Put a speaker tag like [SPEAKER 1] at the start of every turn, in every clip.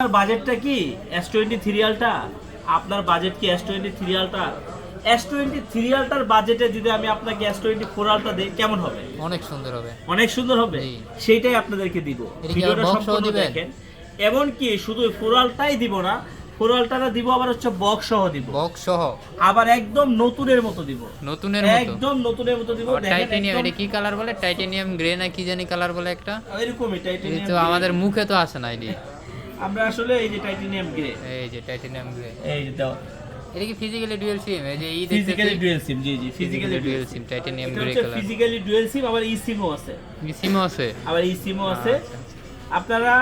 [SPEAKER 1] আপনার বাজেটটা কি S23 আলটা? আপনার বাজেট কি S23 আলটা? S23 আলটার বাজেটে যদি আমি আপনাকে S24 আলটা দেই কেমন হবে?
[SPEAKER 2] অনেক সুন্দর হবে।
[SPEAKER 1] অনেক সুন্দর হবে।
[SPEAKER 2] জি।
[SPEAKER 1] সেইটাই আপনাদেরকে দিব।
[SPEAKER 2] এটা কি
[SPEAKER 1] ভিডিওটা
[SPEAKER 2] আবার box সহ
[SPEAKER 1] সম্পূর্ণ
[SPEAKER 2] দিবেন?
[SPEAKER 1] দেখেন। এমন কি শুধু 4 আলটাই দিব না, 4 আলটাটা দিব আবার হচ্ছে বক্স সহ দিব।
[SPEAKER 2] বক্স সহ
[SPEAKER 1] আবার একদম নতুনের মতো দিব।
[SPEAKER 2] নতুনের মতো
[SPEAKER 1] একদম নতুনের মতো দিব। দেখেন
[SPEAKER 2] টাইটানিয়াম,
[SPEAKER 1] একদম
[SPEAKER 2] এটা কি কালার বলে? টাইটানিয়াম গ্রে না কি জানি কালার বলে একটা।
[SPEAKER 1] এরকমই
[SPEAKER 2] এই
[SPEAKER 1] টাইটানিয়াম।
[SPEAKER 2] তো আমাদের মুখে তো আসে না এটি।
[SPEAKER 1] আমরা আসলে এই যে টাইটানিয়াম গ্রে,
[SPEAKER 2] এই যে টাইটানিয়াম গ্রে,
[SPEAKER 1] এই যে দাও
[SPEAKER 2] এটা কি ফিজিক্যালি ডুয়াল সিম? এই যে
[SPEAKER 1] ফিজিক্যালি ডুয়াল সিম। জি জি ফিজিক্যালি
[SPEAKER 2] ডুয়াল সিম টাইটানিয়াম
[SPEAKER 1] এটা
[SPEAKER 2] গ্রে
[SPEAKER 1] হচ্ছে
[SPEAKER 2] কালার।
[SPEAKER 1] ফিজিক্যালি ডুয়াল সিম, আবার ই সিমও আছে।
[SPEAKER 2] সিমও আছে।
[SPEAKER 1] আবার ই সিমও আছে।
[SPEAKER 2] আচ্ছা।
[SPEAKER 1] আপনারা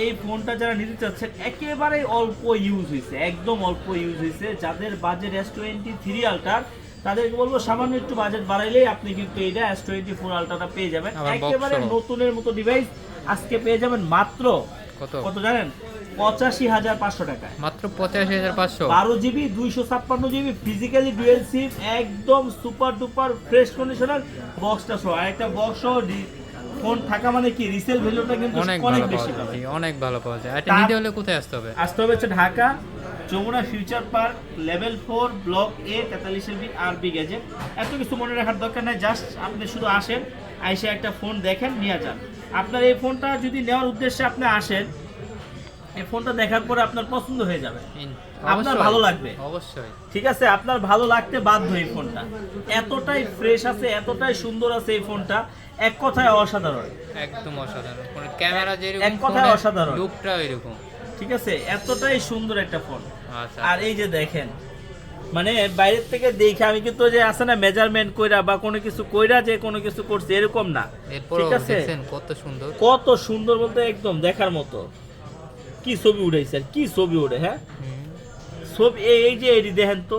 [SPEAKER 1] এই ফোনটা যারা নিতে চাচ্ছেন একেবারে অল্প ইউজ হয়েছে, একদম অল্প ইউজ হয়েছে, যাদের বাজেট S23 আলটার তাদেরকে বলবো সামান্য একটু বাজেট বাড়াইলেই আপনি কিন্তু এটা S24 আলটাটা পেয়ে যাবেন।
[SPEAKER 2] আবার box
[SPEAKER 1] একেবারে
[SPEAKER 2] সহ।
[SPEAKER 1] নতুনের মতো ডিভাইস আজকে পেয়ে যাবেন মাত্র
[SPEAKER 2] কত?
[SPEAKER 1] কত জানেন? 85,500 টাকায়।
[SPEAKER 2] মাত্র 85,500।
[SPEAKER 1] 12 GB 256 GB physically dual SIM, একদম সুপার ডুপার ফ্রেশ কন্ডিশনার, বক্সটা সহ। আর একটা বক্স সহ ফোন থাকা মানে কি রিসেল ভ্যালুটা কিন্তু
[SPEAKER 2] অনেক
[SPEAKER 1] অনেক
[SPEAKER 2] ভালো পাওয়া
[SPEAKER 1] বেশি
[SPEAKER 2] যায়।
[SPEAKER 1] পাবে।
[SPEAKER 2] জি, অনেক ভালো পাওয়া যায়। এটা
[SPEAKER 1] তার-
[SPEAKER 2] নিতে হলে কোথায় আসতে হবে?
[SPEAKER 1] আসতে হবে হচ্ছে Dhaka Jamuna future park level 4 block A 43 RB gadget. এত কিছু মনে রাখার দরকার নাই, জাস্ট আপনি শুধু আসেন, আইসে একটা ফোন দেখেন, নিয়ে যান। আপনার এই ফোনটা যদি নেওয়ার উদ্দেশ্যে আপনি আসেন, এই ফোনটা দেখার পরে আপনার পছন্দ হয়ে যাবে, আপনার
[SPEAKER 2] অবশ্যই
[SPEAKER 1] ভালো লাগবে।
[SPEAKER 2] অবশ্যই।
[SPEAKER 1] ঠিক আছে, আপনার ভালো লাগতে বাধ্য এই ফোনটা। এতটাই ফ্রেশ আছে, এতটাই সুন্দর আছে এই ফোনটা, এক কথায় অসাধারণ।
[SPEAKER 2] একদম অসাধারণ। কোন ক্যামেরা যেরকম,
[SPEAKER 1] এক কথায়
[SPEAKER 2] ফোনের
[SPEAKER 1] অসাধারণ।
[SPEAKER 2] লুকটাও এরকম।
[SPEAKER 1] ঠিক আছে, এতটাই সুন্দর একটা ফোন।
[SPEAKER 2] আচ্ছা।
[SPEAKER 1] আর এই যে দেখেন, মানে বাইরের থেকে দেখে আমি কিন্তু যে আছে না মেজারমেন্ট কইরা বা কোনো কিছু কইরা যে কোনো কিছু করছে এরকম না।
[SPEAKER 2] এরপর
[SPEAKER 1] ঠিক আছে,
[SPEAKER 2] দেখছেন কত সুন্দর।
[SPEAKER 1] কত সুন্দর বলতে একদম দেখার মতো। কি ছবি উঠাইছে, আর কি ছবি উঠে, হ্যাঁ
[SPEAKER 2] হুম।
[SPEAKER 1] সব এই যে এটি দেখেন তো,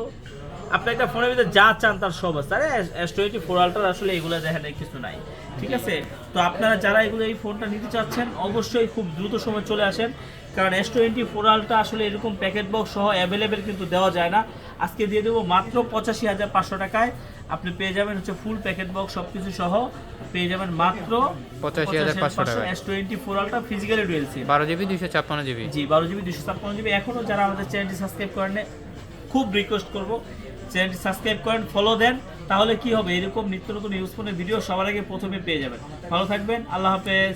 [SPEAKER 1] আপনি একটা ফোনের ভিতরে যা চান তার সব আছে। আরে S24 আলট্রা আসলে এগুলো দেখেন কিছু নাই। ঠিক আছে, তো আপনারা যারা এগুলো এই ফোনটা নিতে চাচ্ছেন অবশ্যই খুব দ্রুত সময় চলে আসেন, কারণ S24 আলট্রা আসলে এরকম প্যাকেট বক্স সহ অ্যাভেলেবেল কিন্তু দেওয়া যায় না। আজকে দিয়ে দেবো মাত্র 85,500 টাকায়। আপনি পেয়ে যাবেন হচ্ছে ফুল প্যাকেট বক্স সব কিছু সহ, পেয়ে যাবেন মাত্র
[SPEAKER 2] 85,500 টাকায়।
[SPEAKER 1] S24 ultra physically dual SIM.
[SPEAKER 2] 12 GB 256 GB।
[SPEAKER 1] জি 12 GB 256 GB। এখনো যারা আমাদের চ্যানেলটি সাবস্ক্রাইব করেন নাই, খুব রিকোয়েস্ট করব চ্যানেলটি সাবস্ক্রাইব করেন, ফলো দেন, তাহলে কি হবে এরকম নিত্য নতুন ইউজফোনের ভিডিও সবার আগে প্রথমে পেয়ে যাবেন। ভালো থাকবেন, আল্লাহ হাফেজ।